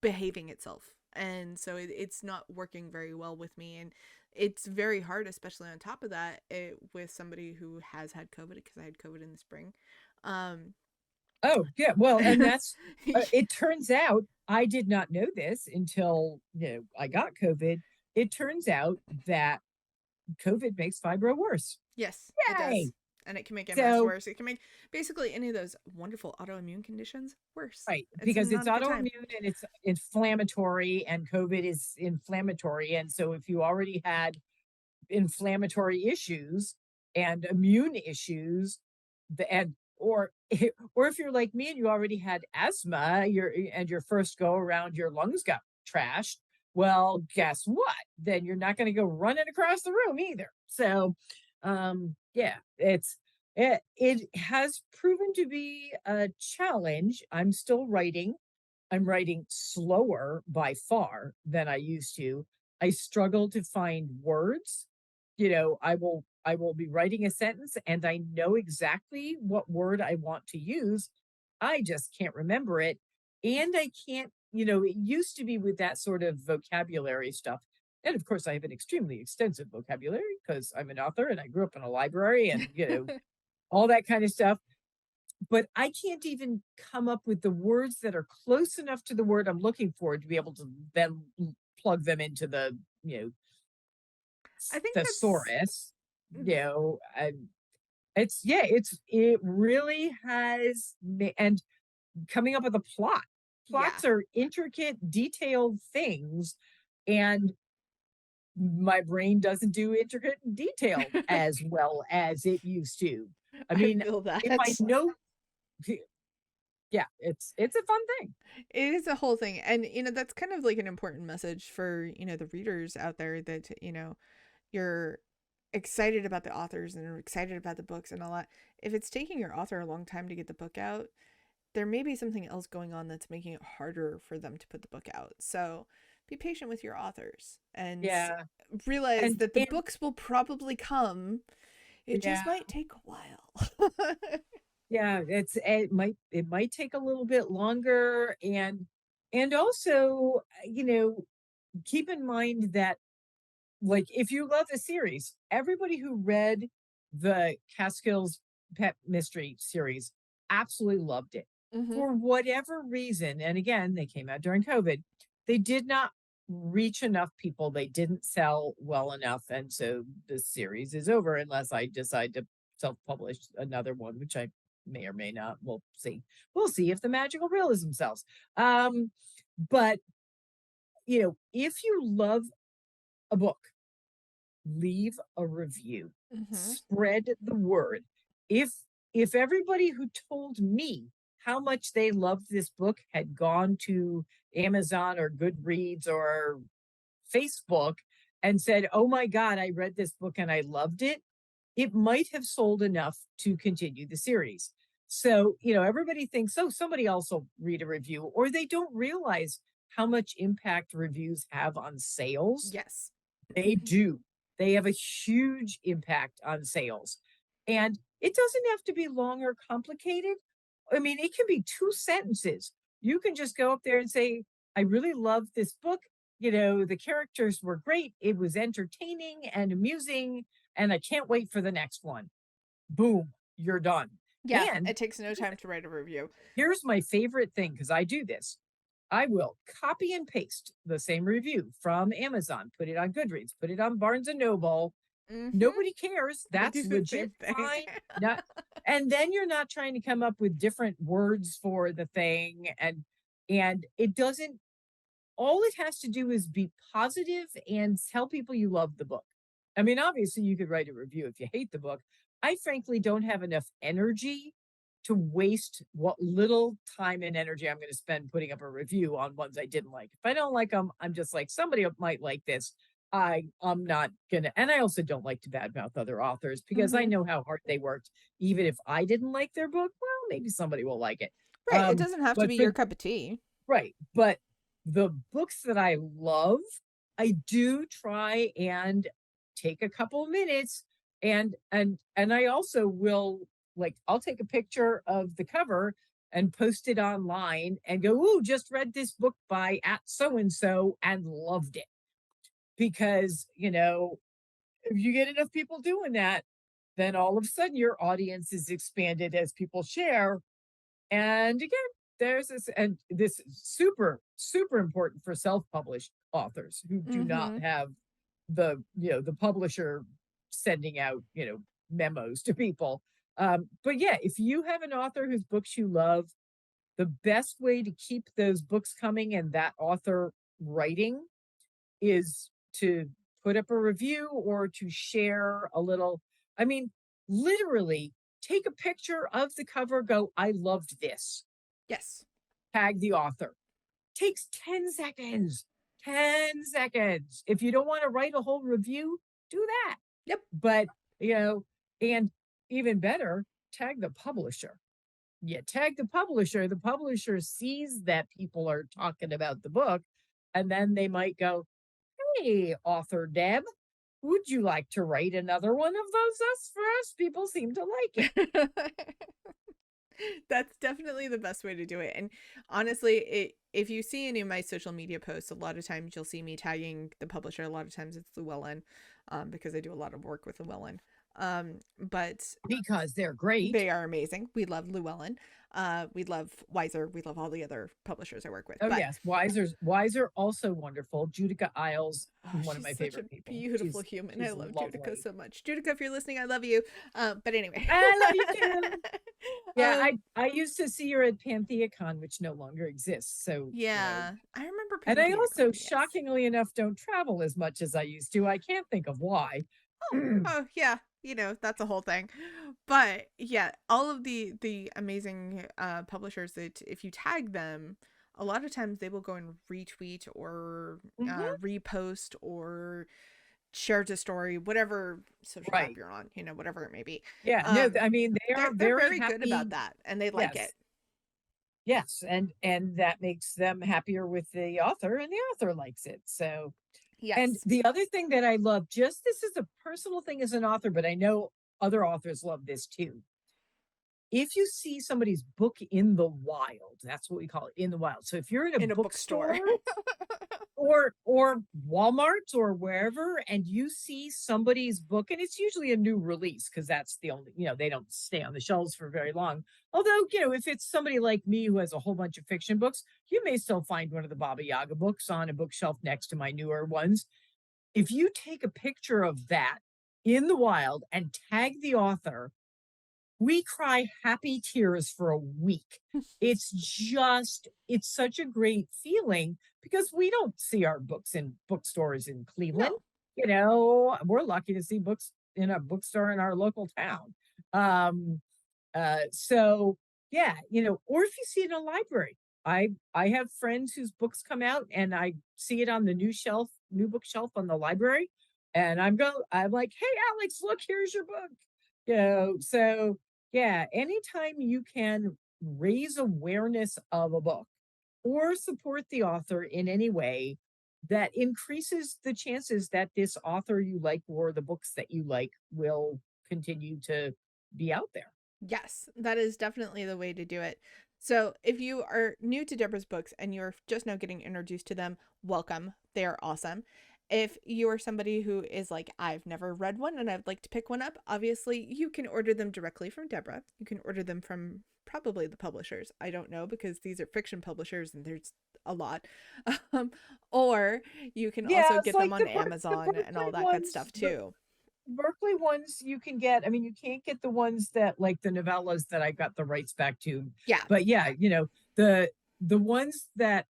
behaving itself, and so it's not working very well with me, and it's very hard, especially on top of that, with somebody who has had COVID, because I had COVID in the spring. um oh yeah, well, and that's it turns out I did not know this until I got COVID. It turns out that COVID makes fibro worse. Yes, it does. Yay! And it can make MS So worse. It can make basically any of those wonderful autoimmune conditions worse. right, It's because it's not a good time. autoimmune and it's inflammatory, and COVID is inflammatory. And so if you already had inflammatory issues and immune issues, and or if you're like me and you already had asthma, your first go around your lungs got trashed, well, guess what? Then you're not going to go running across the room either. So yeah, it has proven to be a challenge. I'm still writing. I'm writing slower by far than I used to. I struggle to find words. I will be writing a sentence and I know exactly what word I want to use. I just can't remember it. And I can't, it used to be with that sort of vocabulary stuff. And of course, I have an extremely extensive vocabulary because I'm an author and I grew up in a library and, all that kind of stuff. But I can't even come up with the words that are close enough to the word I'm looking for to be able to then plug them into the, I think that's thesaurus, and it really has, and coming up with a plot. yeah. Plots are intricate, detailed things, and my brain doesn't do intricate and detailed as well as it used to. I I mean, feel if I that. know, Yeah, it's a fun thing. It is a whole thing. And, that's kind of like an important message for, the readers out there that, you're excited about the authors and are excited about the books and all that. If it's taking your author a long time to get the book out, there may be something else going on that's making it harder for them to put the book out. So be patient with your authors and Yeah. realize that the And books will probably come. It just yeah, might take a while. yeah, it might take a little bit longer, and also, keep in mind that, like, if you love the series, everybody who read the Catskills Pet Mystery series absolutely loved it. Hmm. For whatever reason, and again, they came out during COVID, they did not reach enough people. They didn't sell well enough. And so the series is over unless I decide to self-publish another one, which I may or may not. We'll see. We'll see if the magical realism sells. But if you love a book, leave a review, Hmm. spread the word. If everybody who told me how much they loved this book had gone to Amazon or Goodreads or Facebook and said, "Oh my god, I read this book and I loved it," it might have sold enough to continue the series. So, everybody thinks, "Oh, somebody else will read a review," or they don't realize how much impact reviews have on sales. Yes. They do. They have a huge impact on sales. And it doesn't have to be long or complicated. I mean, it can be two sentences. You can just go up there and say, "I really love this book. The characters were great. It was entertaining and amusing, and I can't wait for the next one." Boom, you're done. Yeah, And it takes no time to write a review. here's my favorite thing, because I do this. I will copy and paste the same review from Amazon, put it on Goodreads, put it on Barnes and Noble. Hmm. Nobody cares. I do That's the legit same thing. fine. Not, and then you're not trying to come up with different words for the thing, and it doesn't, all it has to do is be positive and tell people you love the book. I mean, obviously, you could write a review if you hate the book. I frankly don't have enough energy to waste what little time and energy I'm going to spend putting up a review on ones I didn't like. If I don't like them, I'm just like, somebody might like this. I'm not gonna, and I also don't like to badmouth other authors because I Hmm. know how hard they worked. Even if I didn't like their book, well, maybe somebody will like it. Right. It doesn't have to But be for your cup of tea. Right, but the books that I love, I do try and take a couple of minutes, and I also will, like, I'll take a picture of the cover and post it online and go, "Ooh, just read this book by at so and so and loved it." Because, if you get enough people doing that, then all of a sudden your audience is expanded as people share, and again, there's this, and this is super, super important for self-published authors who do not Hmm. have the publisher sending out, memos to people. But yeah, if you have an author whose books you love, the best way to keep those books coming and that author writing is to put up a review or to share a little. I mean, literally take a picture of the cover, go, "I loved this," Yes. tag the author. Takes 10 seconds. 10 seconds. If you don't want to write a whole review, do that. Yep. But, and even better, tag the publisher. You tag the publisher sees that people are talking about the book, and then they might go, "Hey, author Deb, would you like to write another one of those us for us? People seem to like it." That's definitely the best way to do it. And honestly, if you see any of my social media posts, a lot of times you'll see me tagging the publisher. A lot of times it's Llewellyn, because I do a lot of work with Llewellyn. But Because they're great. they are amazing. We love Llewellyn. We love Wiser. We love all the other publishers I work with. Oh But yes, Wiser also wonderful. Judica Isles, oh, one of she's my such a favorite people. beautiful human. I She's love Judica lovely. so much. Judica, if you're listening, I love you. But anyway. I love you too. Yeah, um, I used to see her at PantheaCon, which no longer exists. So, yeah, I remember and I also, PantheaCon. Yes. shockingly enough, don't travel as much as I used to. I can't think of why. Oh, oh yeah. that's a whole thing. But yeah, all of the amazing publishers that if you tag them, a lot of times they will go and retweet or Mhm. repost or share the story, whatever social app Right. you're on, whatever it may be. Yeah. No, Um, I mean, they are they're very very good about happy. that, and they like it. Yes. Yes. And that makes them happier with the author, and the author likes it. So, and Yes, the other thing that I love, just this is a personal thing as an author, but I know other authors love this too. If you see somebody's book in the wild, that's what we call it, in the wild. So if you're in a in a bookstore. bookstore or Walmart or wherever, and you see somebody's book, and it's usually a new release because that's the only, they don't stay on the shelves for very long. Although, if it's somebody like me who has a whole bunch of fiction books, you may still find one of the Baba Yaga books on a bookshelf next to my newer ones. If you take a picture of that in the wild and tag the author, we cry happy tears for a week. It's such a great feeling because we don't see our books in bookstores in Cleveland. No. We're lucky to see books in a bookstore in our local town. Um, so yeah, or if you see it in a library. I have friends whose books come out and I see it on the new bookshelf on the library. And I'm like, hey Alex, look, here's your book. So yeah, anytime you can raise awareness of a book or support the author in any way, that increases the chances that this author you like or the books that you like will continue to be out there. Yes, that is definitely the way to do it. So, if you are new to Deborah's books and you're just now getting introduced to them, welcome. They are awesome. If you are somebody who is like, I've never read one and I'd like to pick one up, obviously you can order them directly from Deborah. You can order them from probably the publishers. I don't know because these are fiction publishers and there's a lot. Um, or you can Yeah, also it's get them like on The Amazon and all Berkeley that good ones. stuff The too. Berkeley ones you can get. I mean, you can't get the ones that like the novellas that I got the rights back to. Yeah. But yeah, the ones that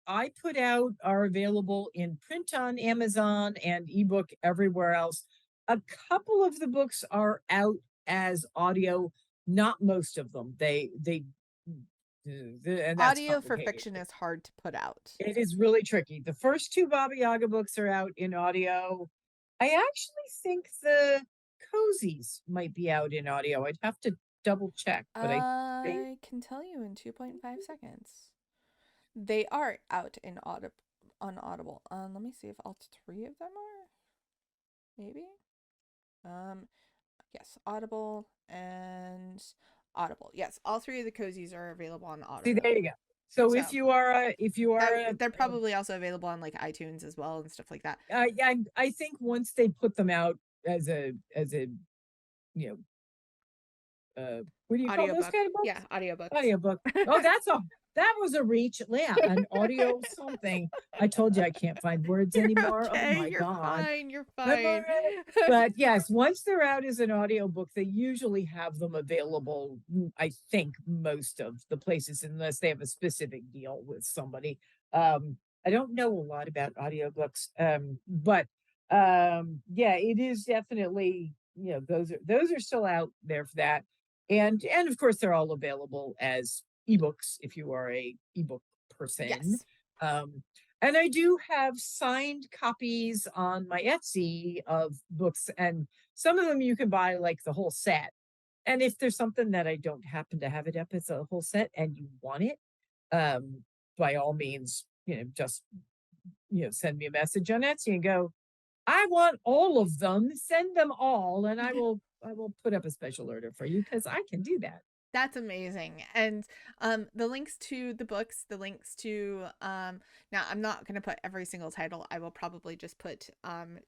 I put out are available in print on Amazon and ebook everywhere else. A couple of the books are out as audio, not most of them. And that's Audio for complicated. fiction is hard to put out. It is really tricky. The first two Baba Yaga books are out in audio. I actually think the cozies might be out in audio. I'd have to double check, but I think I can tell you in 2.5 seconds. They are out in on Audible. Let me see if all three of them are. Maybe. Um, yes, Audible and Audible. Yes, all three of the cozies are available on see Audible. there you go. So So if you are they're probably also available on like iTunes as well and stuff like that. I think once they put them out as a you what do you call those Audiobook. kind of Yeah, books? audiobooks. Audiobook. Oh, that was a reach. Yeah, an audio something. I told you I can't find words You're anymore. Oh okay. my You're God. fine. You're I'm all fine. right. But yes, once they're out as an audiobook, they usually have them available, I think, most of the places, unless they have a specific deal with somebody. I don't know a lot about audiobooks, but yeah, it is definitely, those are still out there for that. And of course they're all available as ebooks if you are a ebook person. Yes. Um, and I do have signed copies on my Etsy of books, and some of them you can buy like the whole set. And if there's something that I don't happen to have it up as a whole set and you want it, um, by all means, just send me a message on Etsy and go, I want all of them, send them all, and I will put up a special order for you because I can do that. That's amazing. And the links to the books, the links to now I'm not going to put every single title. I will probably just put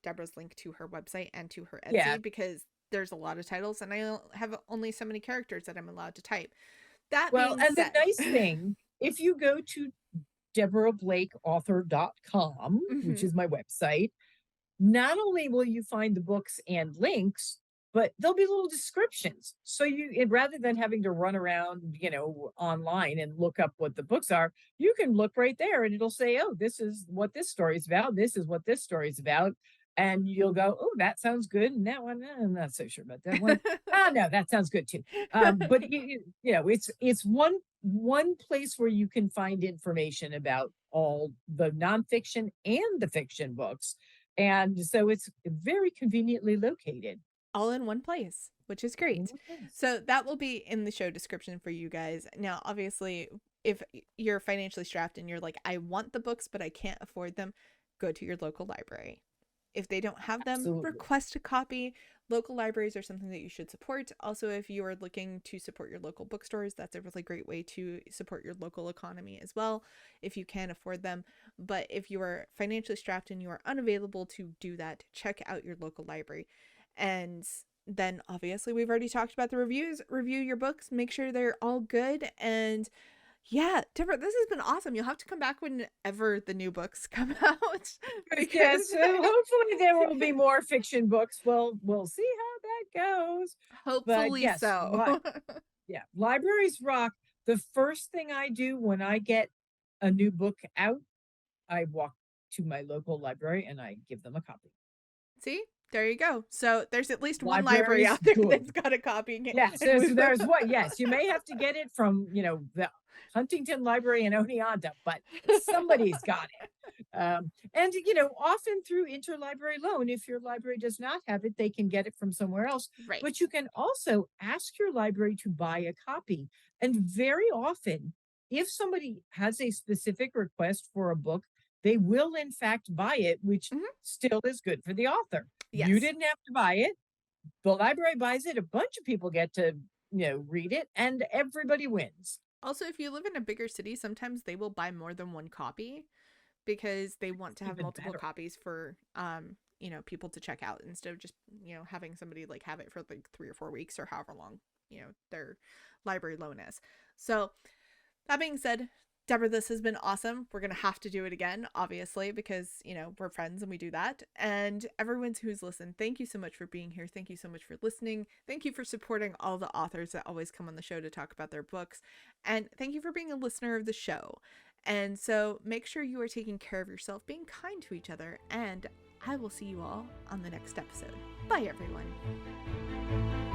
Deborah's link to her website and to her Yeah. Etsy because there's a lot of titles and I have only so many characters that I'm allowed to type. That Well, being and the said, nice thing, if you go to deborahblakeauthor.com, which mhm, is my website, not only will you find the books and links, but there'll be little descriptions. So rather than having to run around, online and look up what the books are, you can look right there and it'll say, oh, this is what this story is about. This is what this story is about. and you'll go, oh, that sounds good. And that one, I'm not so sure about that one. Oh no, that sounds good too. But you know, it's one place where you can find information about all the nonfiction and the fiction books. And so it's very conveniently located. All in one place, which is great. So that will be in the show description for you guys. Now, obviously, if you're financially strapped and you're like, I want the books, but I can't afford them, go to your local library. If they don't have them, Absolutely. request a copy. Local libraries are something that you should support. Also, if you are looking to support your local bookstores, that's a really great way to support your local economy as well, if you can afford them. But if you are financially strapped and you are unavailable to do that, check out your local library. And then obviously we've already talked about the reviews. Review your books, make sure they're all good. And yeah, Deborah, this has been awesome. You'll have to come back whenever the new books come out. Yes, so hopefully there will be more fiction books. We'll see how that goes. But Hopefully yes, so. yeah, libraries rock. The first thing I do when I get a new book out, I walk to my local library and I give them a copy. See, there you go. So there's at least one library Library's out there good. that's got a copy. Yes, there's what. Yes, you may have to get it from, you know, the Huntington Library in Oneonta, but somebody's got it. And, you know, often through interlibrary loan, if your library does not have it, they can get it from somewhere else. Right. But you can also ask your library to buy a copy. And very often, if somebody has a specific request for a book, they will in fact buy it, which still is good for the author. Yes. You didn't have to buy it. The library buys it. A bunch of people get to, you know, read it, and everybody wins. Also, if you live in a bigger city, sometimes they will buy more than one copy because they want to have Even multiple better. copies for you know, people to check out instead of just, you know, having somebody like have it for like 3 or 4 weeks or however long, you know, their library loan is. So that being said, Deborah, this has been awesome. We're going to have to do it again, obviously, because, you know, we're friends and we do that. And everyone who's listened, thank you so much for being here. Thank you so much for listening. Thank you for supporting all the authors that always come on the show to talk about their books. And thank you for being a listener of the show. And so make sure you are taking care of yourself, being kind to each other, and I will see you all on the next episode. Bye, everyone.